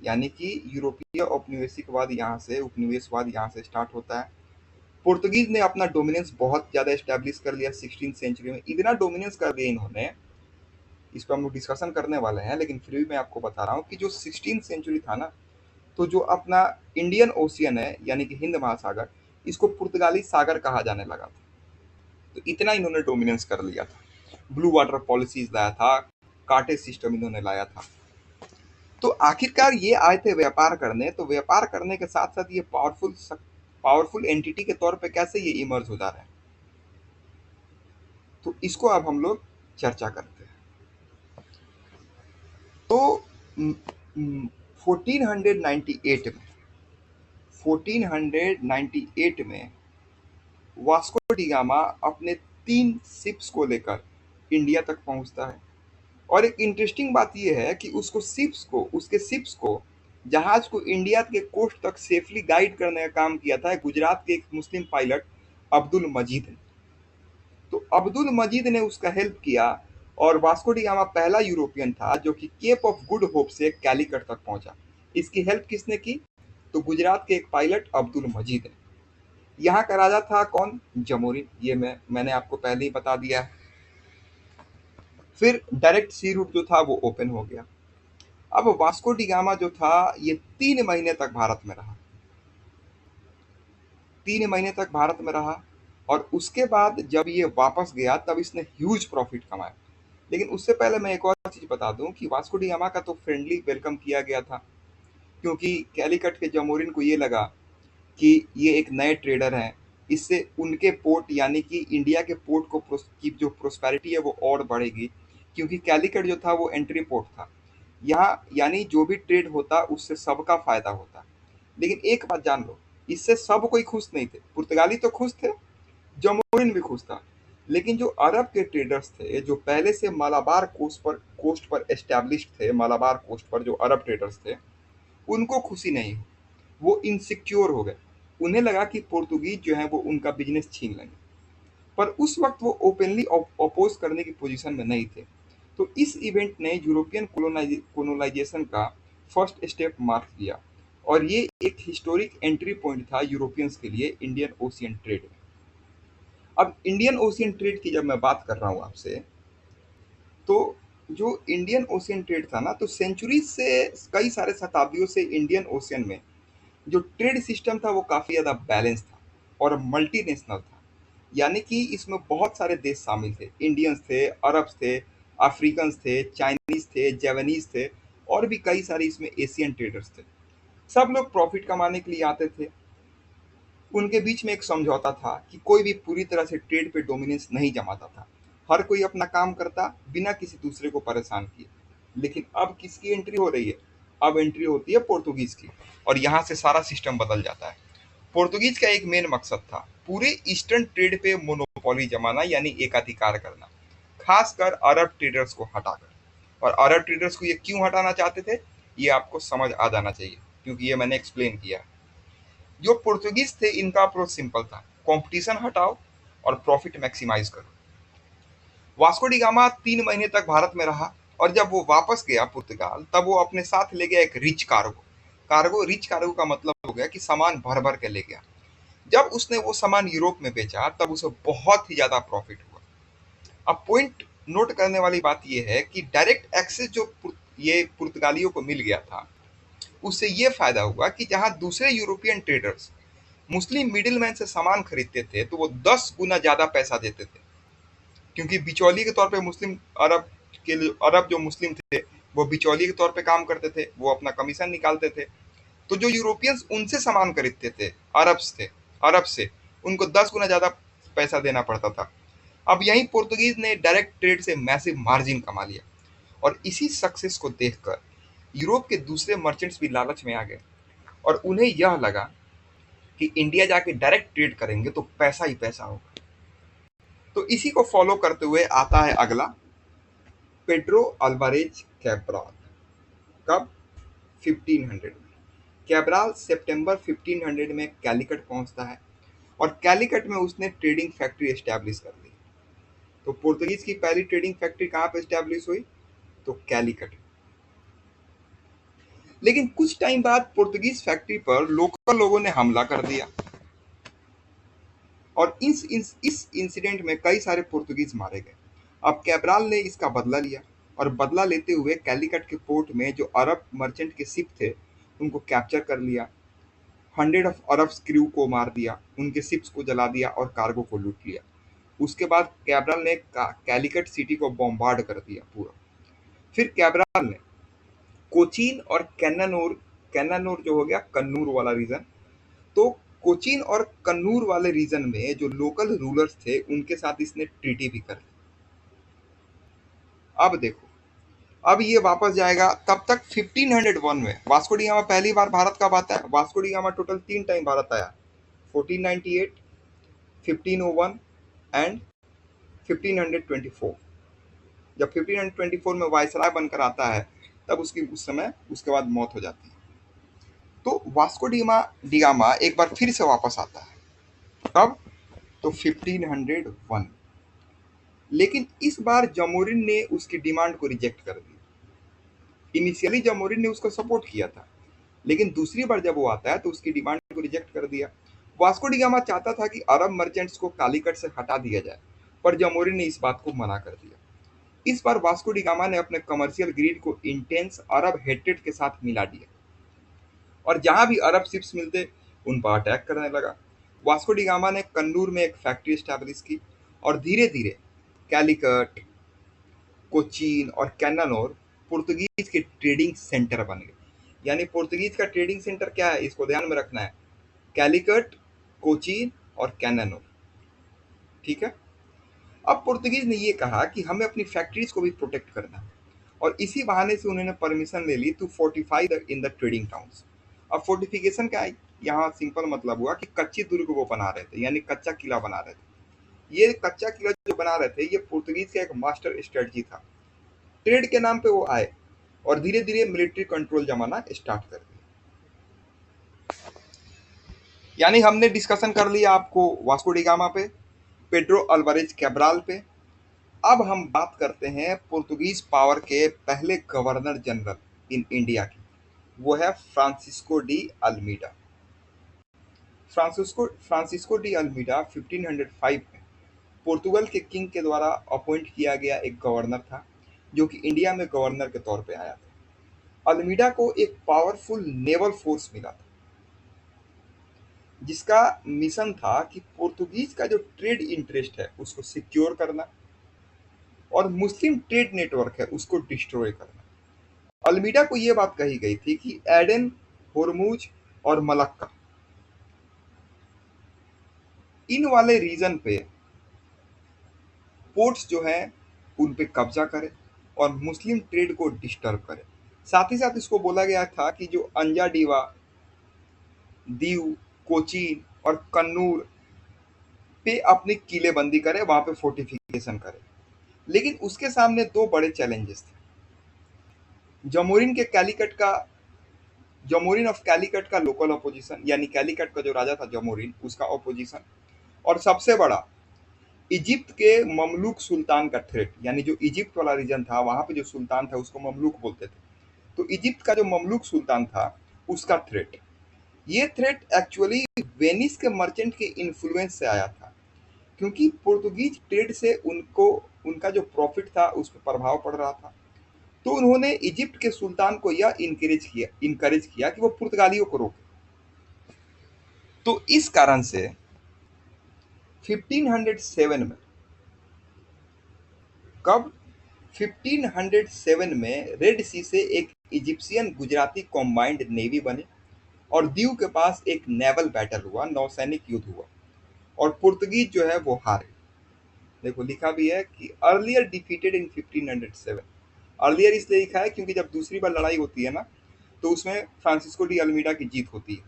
यानी कि यूरोपीय उपनिवेशवाद यहाँ से स्टार्ट होता है। पुर्तगीज ने अपना डोमिनेंस बहुत ज्यादा एस्टेब्लिश कर लिया 16th सेंचुरी में। इतना डोमिनेंस कर दिया इन्होंने, इस पर हम लोग डिस्कशन करने वाले हैं, लेकिन फिर भी मैं आपको बता रहा हूँ कि जो 16th सेंचुरी था ना, तो जो अपना इंडियन ओशियन है यानी कि हिंद महासागर, इसको पुर्तगाली सागर कहा जाने लगा था। तो इतना इन्होंने डोमिनेंस कर लिया था। ब्लू वाटर पॉलिसीज लाया था, कार्टेज सिस्टम इन्होंने लाया था। तो आखिरकार ये आए थे व्यापार करने, तो व्यापार करने के साथ साथ ये पावरफुल एंटिटी के तौर पे कैसे ये इमर्ज हो जा रहे हैं, तो इसको अब हम लोग चर्चा करते हैं। तो 1498 में 1498 में वास्को डी गामा अपने 3 शिप्स को लेकर इंडिया तक पहुंचता है। और एक इंटरेस्टिंग बात यह है कि उसके शिप्स को जहाज को इंडिया के कोस्ट तक सेफली गाइड करने का काम किया था गुजरात के एक मुस्लिम पायलट अब्दुल मजीद ने। तो अब्दुल मजीद ने उसका हेल्प किया और वास्को डी गामा पहला यूरोपियन था जो कि केप ऑफ गुड होप से कैलिकट तक पहुंचा। इसकी हेल्प किसने की? तो गुजरात के एक पायलट अब्दुल मजीद ने। यहाँ का राजा था कौन? जमोरिन। ये मैंने आपको पहले ही बता दिया है। फिर डायरेक्ट सी रूट जो था वो ओपन हो गया। अब वास्को डी गामा जो था ये 3 महीने तक भारत में रहा। 3 महीने तक भारत में रहा और उसके बाद जब ये वापस गया तब इसने ह्यूज प्रॉफिट कमाया। लेकिन उससे पहले मैं एक और चीज बता दूं कि वास्को डी गामा का तो फ्रेंडली वेलकम किया गया था, क्योंकि कैलिकट के जमोरिन को ये लगा कि ये एक नए ट्रेडर हैं, इससे उनके पोर्ट यानी कि इंडिया के पोर्ट की जो प्रोस्पेरिटी है वो और बढ़ेगी, क्योंकि कैलिकट जो था वो एंट्री पोर्ट था यहाँ, यानी जो भी ट्रेड होता उससे सबका फायदा होता। लेकिन एक बात जान लो, इससे सब कोई खुश नहीं थे। पुर्तगाली तो खुश थे, जमोरिन भी खुश था, लेकिन जो अरब के ट्रेडर्स थे जो पहले से मालाबार कोस्ट पर एस्टैब्लिश थे, मालाबार कोस्ट पर जो अरब ट्रेडर्स थे उनको खुशी नहीं हुई। वो इनसिक्योर हो गए। उन्हें लगा कि पोर्तुगीज जो है वो उनका बिजनेस छीन लेंगे, पर उस वक्त वो ओपनली अपोज करने की पोजीशन में नहीं थे। तो इस इवेंट ने यूरोपियन कोलोनाइजेशन का फर्स्ट स्टेप मार्क किया और ये एक हिस्टोरिक एंट्री पॉइंट था यूरोपियंस के लिए इंडियन ओशियन ट्रेड में। अब इंडियन ओशियन ट्रेड की जब मैं बात कर रहा हूँ आपसे, तो जो इंडियन ओशियन ट्रेड था ना, तो सेंचुरी से, कई सारे शताब्दियों से इंडियन ओशियन में जो ट्रेड सिस्टम था वो काफ़ी ज़्यादा बैलेंस था और मल्टीनेशनल था। यानी कि इसमें बहुत सारे देश शामिल थे, इंडियंस थे, अरब्स थे, अफ्रीकन्स थे, चाइनीज थे, जापानीज थे, और भी कई सारे इसमें एशियन ट्रेडर्स थे। सब लोग प्रॉफिट कमाने के लिए आते थे। उनके बीच में एक समझौता था कि कोई भी पूरी तरह से ट्रेड पे डोमिनेंस नहीं जमाता था। हर कोई अपना काम करता बिना किसी दूसरे को परेशान किए। लेकिन अब किसकी एंट्री हो रही है? अब एंट्री होती है पोर्तुगीज की, और यहाँ से सारा सिस्टम बदल जाता है। पोर्तुगीज का एक मेन मकसद था पूरे ईस्टर्न ट्रेड पे मोनोपोली जमाना, यानी एकाधिकार करना, खासकर अरब ट्रेडर्स को हटाकर। और अरब ट्रेडर्स को ये क्यों हटाना चाहते थे, ये आपको समझ आ जाना चाहिए, क्योंकि ये मैंने एक्सप्लेन किया। जो पोर्तुगीज थे, इनका अप्रोच सिंपल था, कंपटीशन हटाओ और प्रॉफिट मैक्सिमाइज करो। वास्को डी गामा 3 महीने तक भारत में रहा, और जब वो वापस गया पुर्तगाल, तब वो अपने साथ ले गया एक रिच कार्गो। रिच कार्गो का मतलब हो गया कि सामान भर भर के ले गया। जब उसने वो सामान यूरोप में बेचा, तब उसे बहुत ही ज्यादा प्रॉफिट हुआ। अब पॉइंट नोट करने वाली बात यह है कि डायरेक्ट एक्सेस जो ये पुर्तगालियों को मिल गया था, उससे ये फायदा हुआ कि जहां दूसरे यूरोपियन ट्रेडर्स मुस्लिम मिडिलमैन से सामान खरीदते थे, तो वो 10 गुना ज्यादा पैसा देते थे, क्योंकि बिचौलिए के तौर पे मुस्लिम अरब अरब जो मुस्लिम थे, वो बिचौलिए के तौर पे काम करते थे, वो अपना कमीशन निकालते थे। तो जो यूरोपियंस उनसे सामान खरीदते थे, अरब से, उनको 10 गुना ज्यादा पैसा देना पड़ता था। अब यही पोर्तुगीज ने डायरेक्ट ट्रेड से मैसिव मार्जिन कमा लिया, और इसी सक्सेस को देखकर यूरोप के दूसरे मर्चेंट्स भी लालच में आ गए, और उन्हें यह लगा कि इंडिया जाके डायरेक्ट ट्रेड करेंगे तो पैसा ही पैसा होगा। तो इसी को फॉलो करते हुए आता है अगला, पेड्रो अल्वारेज कैब्राल। कब? 1500 में। कैब्राल सितंबर 1500 में कैलिकट पहुंचता है, और कैलिकट में उसने ट्रेडिंग फैक्ट्री एस्टैब्लिश कर दी। तो पोर्तुगीज की पहली ट्रेडिंग फैक्ट्री कहाँ पे एस्टैब्लिश हुई? तो कैलिकट। लेकिन कुछ टाइम बाद पोर्तुगीज फैक्ट्री पर लोकल लोगों ने हमला कर दिया, और इस इंसिडेंट में कई सारे पुर्तगीज मारे गए। अब कैब्राल ने इसका बदला लिया, और बदला लेते हुए कैलिकट के पोर्ट में जो अरब मर्चेंट के शिप थे, उनको कैप्चर कर लिया। 100 ऑफ अरब क्रू को मार दिया, उनके शिप्स को जला दिया और कार्गो को लूट लिया। उसके बाद कैब्राल ने कैलिकट सिटी को बॉम्बार्ड कर दिया पूरा। फिर कैब्राल ने कोचीन और कैन्नानोर, कैन्नानोर जो हो गया कन्नूर वाला रीजन, तो कोचीन और कन्नूर वाले रीजन में जो लोकल रूलर्स थे, उनके साथ इसने ट्रीटी भी कर ली। अब देखो, अब ये वापस जाएगा तब तक 1501 में। वास्को डी गामा पहली बार भारत कब आता है? Vasco da gamma total 3 time Bharat आया, 1498, 1501 एंड 1524। जब 1524 में वायसराय बनकर आता है, तब उसकी उस समय उसके बाद मौत हो जाती है। तो वास्को डी गामा एक बार फिर से वापस आता है। कब? तो 1501। लेकिन इस बार जमोरिन ने उसकी डिमांड को रिजेक्ट कर दिया। इनिशियली जमोरिन ने उसको सपोर्ट किया था, लेकिन दूसरी बार जब वो आता है तो उसकी डिमांड को रिजेक्ट कर दिया। वास्को डी गामा चाहता था कि अरब मर्चेंट्स को कालीकट से हटा दिया जाए, पर जमोरिन ने इस बात को मना कर दिया। इस बार वास्को डी गामा ने अपने कमर्शियल ग्रीड को इंटेंस अरब हेट्रेड के साथ मिला दिया, और जहां भी अरब शिप्स मिलते, उन पर अटैक करने लगा। वास्को डी गामा ने कन्नूर में एक फैक्ट्री स्टैब्लिश की, और धीरे धीरे कैलिकट, कोचीन और कैन्नानोर पुर्तगीज के ट्रेडिंग सेंटर बन गए। यानी पुर्तगीज का ट्रेडिंग सेंटर क्या है, इसको ध्यान में रखना है, कैलिकट, कोचीन और कैन्नानोर। ठीक है। अब पुर्तगीज ने ये कहा कि हमें अपनी फैक्ट्रीज को भी प्रोटेक्ट करना है, और इसी बहाने से उन्होंने परमिशन ले ली to fortify in the trading towns. अब फोर्टिफिकेशन का यहाँ सिंपल मतलब हुआ कि कच्ची दुर्ग वो बना रहे थे, यानी कच्चा किला बना रहे थे। ये कच्चा किला जो बना रहे थे, ये पुर्तगीज का एक मास्टर स्ट्रेटजी था। ट्रेड के नाम पे वो आए, और धीरे धीरे मिलिट्री कंट्रोल जमाना स्टार्ट कर दिया। यानी हमने डिस्कशन कर लिया आपको वास्को डी गामा पे, पेड्रो अल्वारेज कैब्राल पे। अब हम बात करते हैं पुर्तगीज पावर के पहले गवर्नर जनरल इन इंडिया की। वो है Francisco de Almeida. Francisco de Almeida 1505 में पोर्तुगल के किंग के द्वारा अपॉइंट किया गया एक गवर्नर था। जो कि इंडिया में गवर्नर के तौर पे आया था। अल्मीडा को एक पावरफुल नेवल फोर्स मिला था, जिसका मिशन था कि पोर्तुगीज का जो ट्रेड इंटरेस्ट है उसको सिक्योर करना और मुस्लिम ट्रेड नेटवर्क है उसको डिस्ट्रॉय करना। अल्मीडा को ये बात कही गई थी कि एडन, होर्मुज और मलक्का, इन वाले रीजन पे पोर्ट्स जो हैं उन पे कब्जा करे और मुस्लिम ट्रेड को डिस्टर्ब करे। साथ ही साथ इसको बोला गया था कि जो अंजाडीवा, दीव, कोचीन और कन्नूर पे अपनी किलेबंदी करे, वहां पे फोर्टिफिकेशन करे। लेकिन उसके सामने दो बड़े चैलेंजेस थे। जमोरिन के कैलिकट का जमोरिन ऑफ कैलिकट का लोकल अपोजिशन, यानी कैलिकट का जो राजा था जमोरिन, उसका अपोजिशन, और सबसे बड़ा इजिप्ट के ममलूक सुल्तान का थ्रेट। यानी जो इजिप्ट वाला रीजन था वहां पे जो सुल्तान था उसको ममलूक बोलते थे, तो इजिप्ट का जो ममलूक सुल्तान था उसका थ्रेट। ये थ्रेट एक्चुअली वेनिस के मर्चेंट के इन्फ्लुएंस से आया था, क्योंकि पुर्तगीज ट्रेड से उनको उनका जो प्रॉफिट था उस पर प्रभाव पड़ रहा था। तो उन्होंने इजिप्ट के सुल्तान को यह इनकरेज किया कि वो पुर्तगालियों को रोके। तो इस कारण से 1507 में, कब, 1507 में रेड सी से एक इजिप्शियन गुजराती कॉम्बाइंड नेवी बने और दीव के पास एक नेवल बैटल हुआ, नौसैनिक युद्ध हुआ, और पुर्तगीज जो है वो हारे। देखो लिखा भी है कि अर्लियर डिफीटेड इन 1507। अर्लियर इसलिए लिखा है क्योंकि जब दूसरी बार लड़ाई होती है ना, तो उसमें फ्रांसिस्को डी अल्मीडा की जीत होती है।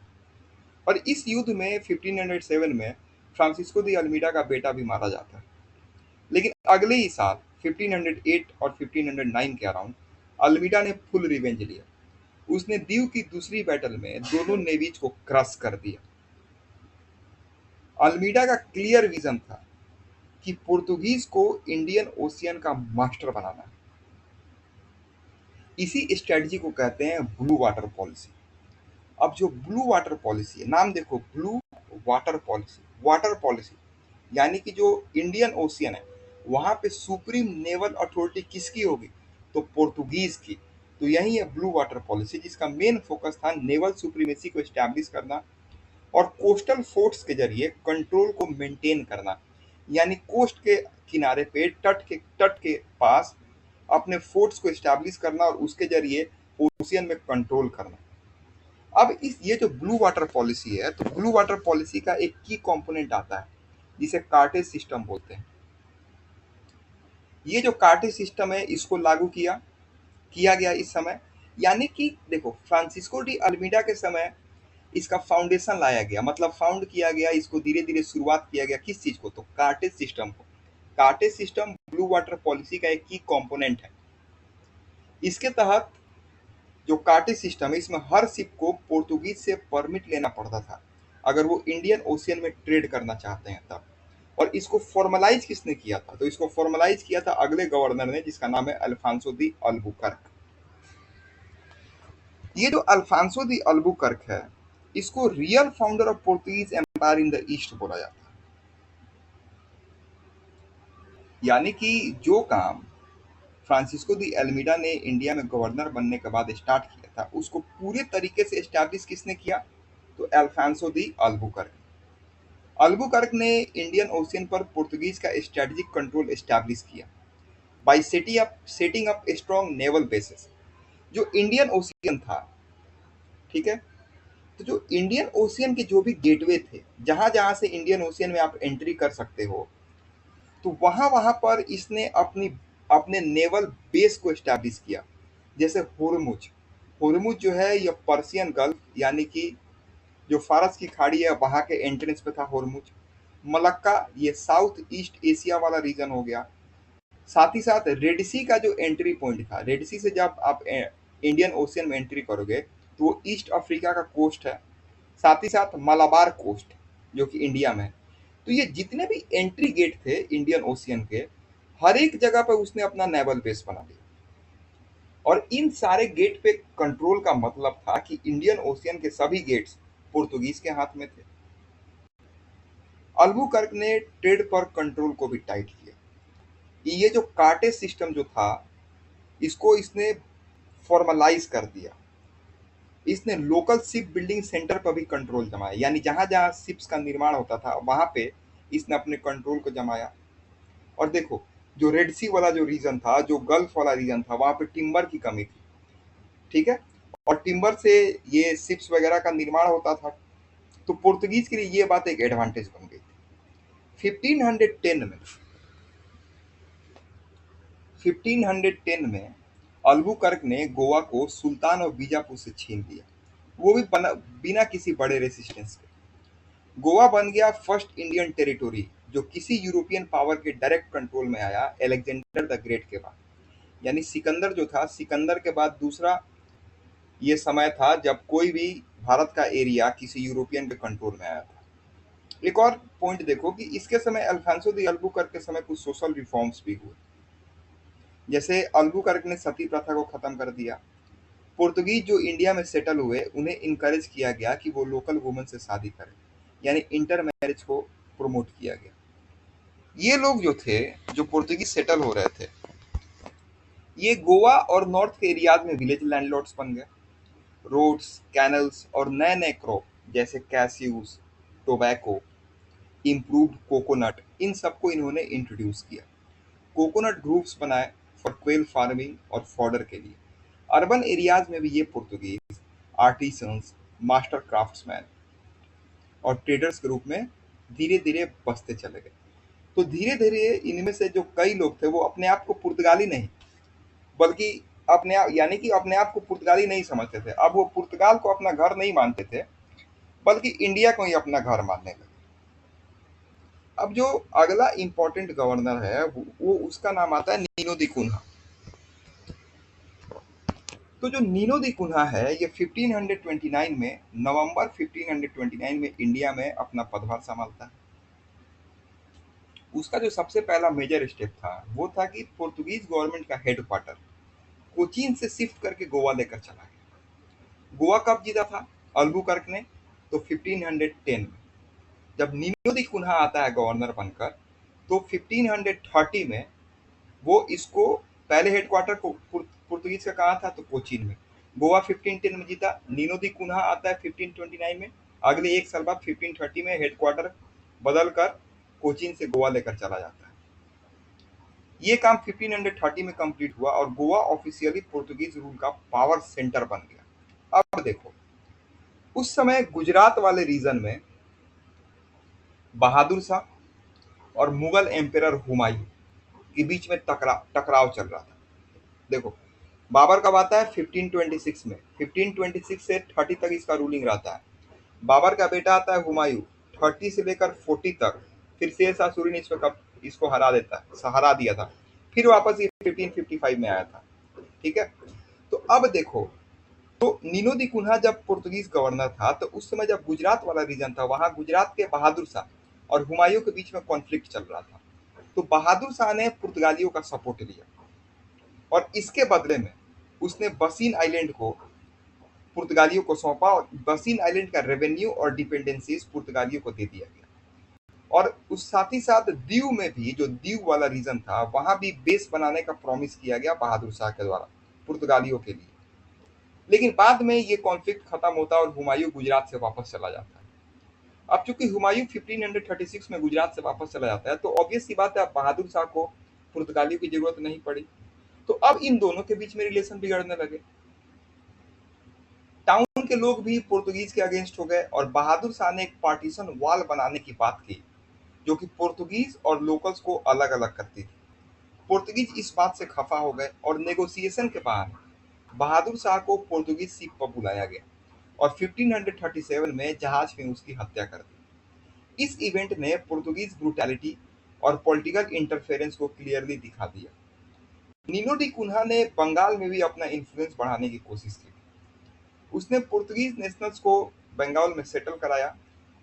और इस युद्ध में 1507 में फ्रांसिस्को दी अल्मीडा का बेटा भी मारा जाता है। लेकिन अगले ही साल 1508 और 1509 के अराउंड अल्मीडा ने फुल रिवेंज लिया। उसने दीव की दूसरी बैटल में दोनों नेवीज को क्रश कर दिया। अल्मीडा का क्लियर विजन था कि पुर्तगीज को इंडियन ओशियन का मास्टर बनाना है। इसी स्ट्रेटजी को कहते हैं ब्लू वाटर पॉलिसी। अब जो ब्लू वाटर पॉलिसी है, नाम देखो, blue water policy, water policy, यानी कि जो इंडियन ओशियन है वहां पे सुप्रीम नेवल अथॉरिटी किसकी होगी, तो पोर्तुगीज की। तो यही है ब्लू वाटर पॉलिसी, जिसका मेन फोकस था नेवल सुप्रीमेसी को एस्टैब्लिश करना और कोस्टल फोर्ट्स के जरिए कंट्रोल को मेंटेन करना। यानी कोस्ट के किनारे पे, तट के पास अपने फोर्ट्स को एस्टैब्लिश करना और उसके जरिए ओशियन में कंट्रोल करना। अब इस ये जो ब्लू वाटर पॉलिसी है, तो ब्लू वाटर पॉलिसी का एक की कंपोनेंट आता है जिसे कार्टेज सिस्टम बोलते हैं। ये जो कार्टेज सिस्टम है इसको लागू किया किया गया इस समय। यानी कि देखो, फ्रांसिस्को डी अल्मीडा के समय इसका फाउंडेशन लाया गया, मतलब फाउंड किया गया, इसको धीरे धीरे शुरुआत किया गया। किस चीज को, तो कार्टेज सिस्टम को। Cartaz system blue water policy का एक की कंपोनेंट है। इसके तहत जो कार्टेज सिस्टम है, इसमें हर शिप को पोर्तुगीज से परमिट लेना पड़ता था अगर वो इंडियन ओशियन में ट्रेड करना चाहते हैं तब। और इसको फॉर्मलाइज किसने किया था, तो इसको फॉर्मलाइज किया था अगले गवर्नर ने, जिसका नाम है अल्फांसो दी अल्बुकर्क। ये जो अल्फांसो दी अल्बुकर्क है, इसको real founder of Portuguese empire in the east बोला जाता है। यानी कि जो काम फ्रांसिस्को दी एल्मीडा ने इंडिया में गवर्नर बनने के बाद स्टार्ट किया था, उसको पूरे तरीके से एस्टैब्लिश किसने किया, तो अल्फांसो दी अल्बुकर्क। अल्बुकर्क ने इंडियन ओशियन पर पुर्तगीज का स्ट्रेटेजिक कंट्रोल एस्टैब्लिश किया bye setting up strong naval basis. जो इंडियन ओशियन था, ठीक है, तो जो इंडियन ओशियन के जो भी गेटवे थे, जहां जहां से इंडियन ओशियन में आप एंट्री कर सकते हो, तो वहां वहां पर इसने अपनी अपने नेवल बेस को एस्टैब्लिश किया। जैसे होर्मुज, होर्मुज जो है ये पर्सियन गल्फ, यानी कि जो फारस की खाड़ी है वहां के एंट्रेंस पे था होर्मुज। मलक्का, ये साउथ ईस्ट एशिया वाला रीजन हो गया। साथ ही साथ रेड सी का जो एंट्री पॉइंट था, रेड सी से जब आप इंडियन ओशियन में एंट्री करोगे तो वो ईस्ट अफ्रीका का कोस्ट है। साथ ही साथ मलाबार कोस्ट जो कि इंडिया में है। तो ये जितने भी एंट्री गेट थे इंडियन ओशियन के, हर एक जगह पे उसने अपना नेवल बेस बना लिया। और इन सारे गेट पे कंट्रोल का मतलब था कि इंडियन ओशियन के सभी गेट्स पुर्तगीज के हाथ में थे। अल्बुकर्क ने ट्रेड पर कंट्रोल को भी टाइट किया। ये जो कार्टेज सिस्टम जो था, इसको इसने फॉर्मलाइज कर दिया। इसने लोकल शिप बिल्डिंग सेंटर पर भी कंट्रोल जमाया, यानी जहां जहां शिप्स का निर्माण होता था वहां पे इसने अपने कंट्रोल को जमाया। और देखो, जो रेड सी वाला जो रीजन था, जो गल्फ वाला रीजन था, वहां पे टिम्बर की कमी थी, ठीक है, और टिम्बर से ये शिप्स वगैरह का निर्माण होता था। तो पुर्तगीज के लिए ये बात एक एडवांटेज बन गई थी। 1510 में 1510 में अल्बुकर्क ने गोवा को सुल्तान और बीजापुर से छीन लिया, वो भी बिना किसी बड़े रेसिस्टेंस के। गोवा बन गया फर्स्ट इंडियन टेरिटोरी जो किसी यूरोपियन पावर के डायरेक्ट कंट्रोल में आया अलेक्जेंडर द ग्रेट के बाद। यानी सिकंदर जो था, सिकंदर के बाद दूसरा ये समय था जब कोई भी भारत का एरिया किसी यूरोपियन के कंट्रोल में आया था। एक और पॉइंट देखो कि इसके समय अल्फांसो दी अल्बुकर्क के समय कुछ सोशल रिफॉर्म्स भी हुए। जैसे अल्बुकर्क ने सती प्रथा को खत्म कर दिया। पुर्तगीज जो इंडिया में सेटल हुए उन्हें इनकरेज किया गया कि वो लोकल वुमन से शादी करें, यानी इंटर मैरिज को प्रमोट किया गया। ये लोग जो थे, जो पुर्तगीज सेटल हो रहे थे, ये गोवा और नॉर्थ के एरियाज में विलेज लैंडलॉर्ड्स बन गए। रोड्स, कैनल्स और नए नए क्रॉप जैसे कैस्यूज, टोबैको, इम्प्रूव्ड कोकोनट, इन सबको इन्होंने इंट्रोड्यूस किया। कोकोनट ग्रुप्स बनाए फॉर क्वेल फार्मिंग और फॉडर के लिए। अर्बन एरियाज में भी ये पुर्तगीज आर्टिसंस, मास्टर क्राफ्ट्समैन और ट्रेडर्स के रूप में धीरे धीरे बसते चले गए। तो धीरे धीरे इनमें से जो कई लोग थे वो अपने आप को पुर्तगाली नहीं, बल्कि अपने आप, यानी कि अपने आप को पुर्तगाली नहीं समझते थे। अब वो पुर्तगाल को अपना घर नहीं मानते थे, बल्कि इंडिया को ही अपना घर मानने लगे। अब जो अगला इंपॉर्टेंट गवर्नर है वो उसका नाम आता है नीनो दी कुन्हा। तो जो नीनो दी कुन्हा है ये 1529 में, नवंबर 1529 में इंडिया में अपना पदभार संभालता है। उसका जो सबसे पहला मेजर स्टेप था वो था कि पुर्तगीज गवर्नमेंट का हेडक्वार्टर कोचीन से शिफ्ट करके गोवा लेकर चला गया। गोवा कब जीता था अल्बुकर्क ने? तो 1510 में। जब नीनो दी कुन्हा आता है गवर्नर बनकर, तो 1530 में वो इसको, पहले हेडक्वार्टर को पुर्तगीज का कहा था, तो कोचीन में। गोवा 1510 में जीता, नीनो दी कुन्हा आता है 1529 में। अगले एक साल बाद 1530 में हेडक्वार्टर बदल कर कोचीन से गोवा लेकर चला जाता है। ये काम 1530 में कंप्लीट हुआ और गोवा ऑफिशियली पुर्तगीज रूल का पावर सेंटर बन गया। अब देखो, उस समय गुजरात वाले रीजन में बहादुर शाह और मुगल एम्पेरर हुमायूं के बीच में टकराव चल रहा था। देखो, बाबर कब आता है? 1526 में। 1526 से 30 तक इसका रूलिंग रहता है। बाबर का बेटा आता है हुमायूं, 30 से लेकर 40 तक। फिर शेर शाह सूरी ने इसको हरा देता है, हरा दिया था। फिर वापस ये 1555 में आया था, ठीक है। तो अब देखो, तो नीनो दी कुन्हा जब पुर्तगीज गवर्नर था, तो उस समय जब गुजरात वाला रीजन था, वहां गुजरात के बहादुर शाह और हुमायूं के बीच में कॉन्फ्लिक्ट चल रहा था। तो बहादुर शाह ने पुर्तगालियों का सपोर्ट लिया और इसके बदले में उसने बसीन आइलैंड को पुर्तगालियों को सौंपा और बसीन आइलैंड का रेवेन्यू और डिपेंडेंसीज पुर्तगालियों को दे दिया गया। और उस साथ ही साथ दीव में भी, जो दीव वाला रीजन था, वहां भी बेस बनाने का प्रॉमिस किया गया बहादुर शाह के द्वारा पुर्तगालियों के लिए। लेकिन बाद में ये कॉन्फ्लिक्ट खत्म होता है और हुमायूं गुजरात से वापस चला जाता है। अब चूंकि हुमायूं 1536 में गुजरात से वापस चला जाता है, तो ऑब्वियस सी बात है अब बहादुर शाह को पुर्तगालियों की जरूरत नहीं पड़ी। तो अब इन दोनों के बीच में रिलेशन बिगड़ने लगे। टाउन के लोग भी पुर्तगीज के अगेंस्ट हो गए और बहादुर शाह ने एक पार्टीशन वॉल बनाने की बात की, जो कि पुर्तगीज और लोकल्स को अलग अलग करती थी। पुर्तगीज इस बात से खफा हो गए और नेगोशिएशन के बाद बहादुर शाह को पुर्तगीज शिप पर बुलाया गया और 1537 में जहाज में उसकी हत्या कर दी। इस इवेंट ने पुर्तगीज ब्रूटैलिटी और पॉलिटिकल इंटरफेरेंस को क्लियरली दिखा दिया। नीनो डी कुन्हा ने बंगाल में भी अपना इन्फ्लुएंस बढ़ाने की कोशिश की। उसने पुर्तगीज नेशनल्स को बंगाल में सेटल कराया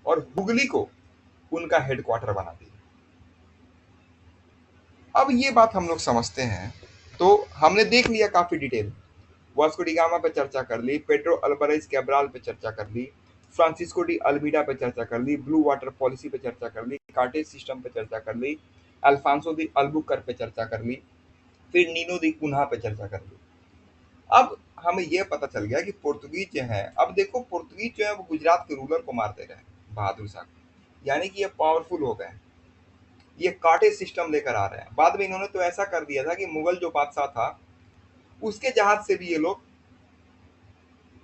और हुगली को उनका हेडक्वार्टर बना दिया। अब ये बात हम लोग समझते हैं, तो हमने देख लिया काफी डिटेल। वास्को डी गामा पे चर्चा कर ली, पेड्रो अल्वारेज कैब्राल पे चर्चा कर ली, फ्रांसिस्को डी अल्मीडा पे चर्चा कर ली, ब्लू वाटर पॉलिसी पे चर्चा कर ली, कार्टेज सिस्टम पे चर्चा कर ली, अल्फांसो दी अल्बुकर्क पे चर्चा कर ली। फिर नीनो दी कुन्हा पे चर्चा कर ली। अब हमें यह पता चल गया कि पोर्तुगीज जो है, अब देखो पोर्तुगीज जो है वो गुजरात के रूलर को मार दे रहे हैं, बहादुर शाह को। यानी कि ये पावरफुल हो गए, ये कांटे सिस्टम लेकर आ रहे हैं। बाद में इन्होंने तो ऐसा कर दिया था कि मुगल जो बादशाह था उसके जहाज से भी ये लोग,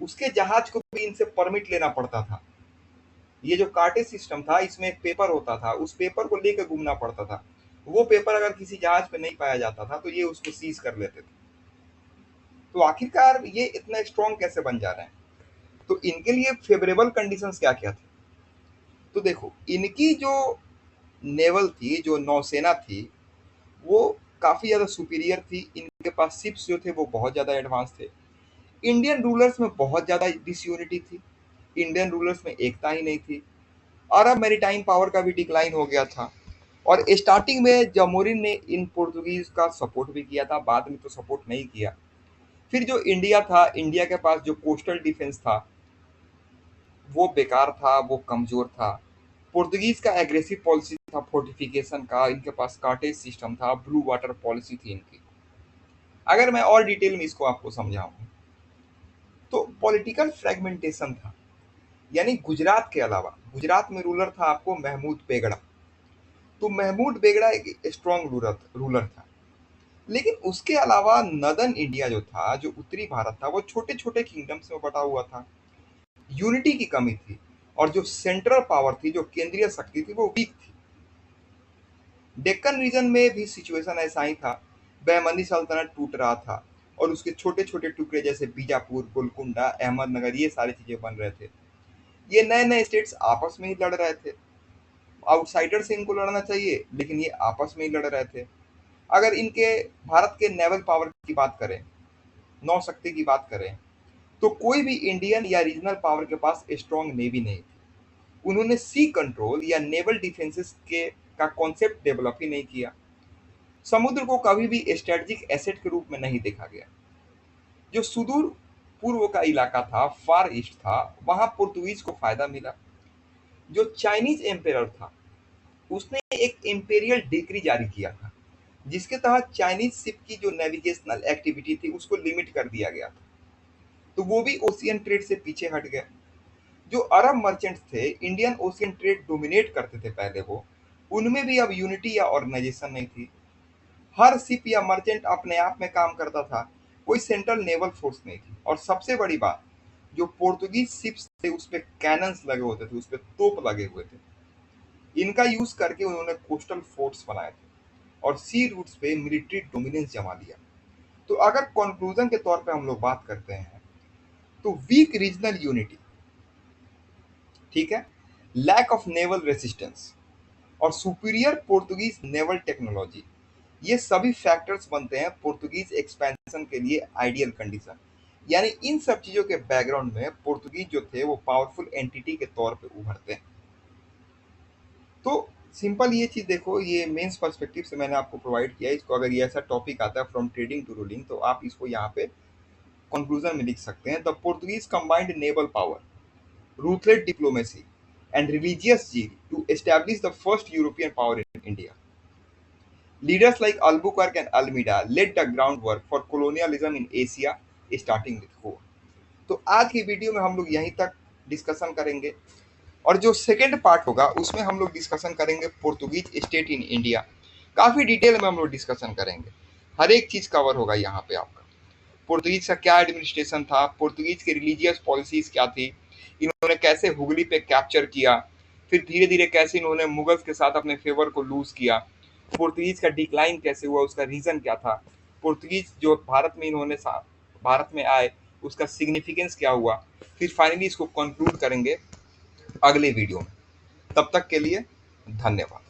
उसके जहाज को भी इनसे परमिट लेना पड़ता था। ये जो कार्टे सिस्टम था इसमें एक पेपर होता था, उस पेपर को लेकर घूमना पड़ता था। वो पेपर अगर किसी जहाज पे नहीं पाया जाता था तो ये उसको सीज कर लेते थे। तो आखिरकार ये इतना स्ट्रांग कैसे बन जा रहे हैं? तो इनके लिए फेवरेबल कंडीशंस क्या क्या थे? तो देखो, इनकी जो नेवल थी, जो नौसेना थी, वो काफी ज्यादा सुपीरियर थी। इनके पास शिप्स जो थे वो बहुत ज्यादा एडवांस थे। इंडियन रूलर्स में बहुत ज्यादा डिसयूनिटी थी, इंडियन रूलर्स में एकता ही नहीं थी। अरब मैरीटाइम पावर का भी डिक्लाइन हो गया था। और स्टार्टिंग में जमोरिन ने इन पोर्तुगीज का सपोर्ट भी किया था, बाद में तो सपोर्ट नहीं किया। फिर जो इंडिया था, इंडिया के पास जो कोस्टल डिफेंस था वो बेकार था, वो कमजोर था। पोर्तुगीज का एग्रेसिव पॉलिसी था फोर्टिफिकेशन का, इनके पास कार्टेज सिस्टम था, ब्लू वाटर पॉलिसी थी इनकी। अगर मैं और डिटेल में इसको आपको समझाऊं तो पॉलिटिकल फ्रेगमेंटेशन था। यानी गुजरात के अलावा, गुजरात में रूलर था आपको महमूद बेगड़ा। तो महमूद बेगड़ा एक स्ट्रॉन्ग रूलर रूलर था। लेकिन उसके अलावा नदर्न इंडिया जो था, जो उत्तरी भारत था, वो छोटे छोटे किंगडम्स में बटा हुआ था। यूनिटी की कमी थी। और जो सेंट्रल पावर थी, जो केंद्रीय शक्ति थी, वो वीक थी। डेक्कन रीजन में भी सिचुएशन ऐसा ही था। बहमनी सल्तनत टूट रहा था और उसके छोटे छोटे टुकड़े जैसे बीजापुर, गोलकुंडा, अहमदनगर, ये सारी चीजें बन रहे थे। ये नए नए स्टेट्स आपस में ही लड़ रहे थे। आउटसाइडर से इनको लड़ना चाहिए, लेकिन ये आपस में ही लड़ रहे थे। अगर इनके भारत के नेवल पावर की बात करें, नौ शक्ति की बात करें, तो कोई भी इंडियन या रीजनल पावर के पास स्ट्रॉन्ग नेवी नहीं थी। उन्होंने सी कंट्रोल या नेवल डिफेंसेस के का कॉन्सेप्ट डेवलप ही नहीं किया। समुद्र को कभी भी स्ट्रेटजिक एसेट के रूप में नहीं देखा गया। जो सुदूर पूर्व का इलाका था, फार ईस्ट था, वहां पोर्तुगीज को फायदा मिला। जो चाइनीज एम्पेयर था उसने एक इंपेरियल डिक्री जारी किया था, जिसके तहत चाइनीज शिप की जो नेविगेशनल एक्टिविटी थी उसको लिमिट कर दिया गया था। तो वो भी ओशियन ट्रेड से पीछे हट गए। जो अरब मर्चेंट्स थे, इंडियन ओशियन ट्रेड डोमिनेट करते थे पहले वो, उनमें भी अब यूनिटी या ऑर्गेनाइजेशन नहीं थी। हर शिप या मर्चेंट अपने आप में काम करता था, कोई सेंट्रल नेवल फोर्स नहीं थी। और सबसे बड़ी बात, जो पोर्तुगीज शिप्स थे उस पे कैनन्स लगे होते थे, उस पे तोप लगे हुए थे। इनका यूज करके उन्होंने कोस्टल फोर्ट्स बनाए थे और सी रूट्स पे मिलिट्री डोमिनेंस जमा लिया। तो अगर कंक्लूजन के तौर पे हम लोग बात करते हैं तो वीक रीजनल यूनिटी, ठीक है, लैक ऑफ नेवल रेसिस्टेंस और सुपीरियर पोर्तुगीज नेवल टेक्नोलॉजी, ये सभी फैक्टर्स बनते हैं पोर्तुगीज एक्सपेंशन के लिए आइडियल कंडीशन। यानी इन सब चीजों के बैकग्राउंड में पोर्तुगीज जो थे वो पावरफुल एंटिटी के तौर पे उभरते हैं। तो सिंपल ये चीज देखो, ये मेंस पर्सपेक्टिव से मैंने आपको प्रोवाइड किया। इसको अगर ये ऐसा टॉपिक आता है फ्रॉम ट्रेडिंग टू रूलिंग, तो आप इसको यहाँ पे कंक्लूजन में लिख सकते हैं। The Portuguese combined naval power, ruthless diplomacy, and religious zeal to establish the first European power in India. Leaders like Albuquerque and Almeida laid the groundwork for colonialism in Asia, starting with Goa. तो आज की video में हम लोग यहीं तक discussion करेंगे, और जो सेकेंड पार्ट होगा उसमें हम लोग डिस्कशन करेंगे पोर्तुगीज स्टेट इन इंडिया। काफ़ी डिटेल में हम लोग डिस्कशन करेंगे, हर एक चीज़ कवर होगा यहाँ पे आपका। पोर्तुगीज का क्या एडमिनिस्ट्रेशन था, पोर्तुगीज की रिलीजियस पॉलिसीज क्या थी, इन्होंने कैसे हुगली पे कैप्चर किया, फिर धीरे धीरे कैसे इन्होंने मुगल्स के साथ अपने फेवर को लूज किया, पोर्तुगीज का डिक्लाइन कैसे हुआ, उसका रीजन क्या था, पोर्तुगीज जो भारत में इन्होंने भारत में आए उसका सिग्निफिकेंस क्या हुआ, फिर फाइनली इसको कंक्लूड करेंगे अगले वीडियो में। तब तक के लिए धन्यवाद।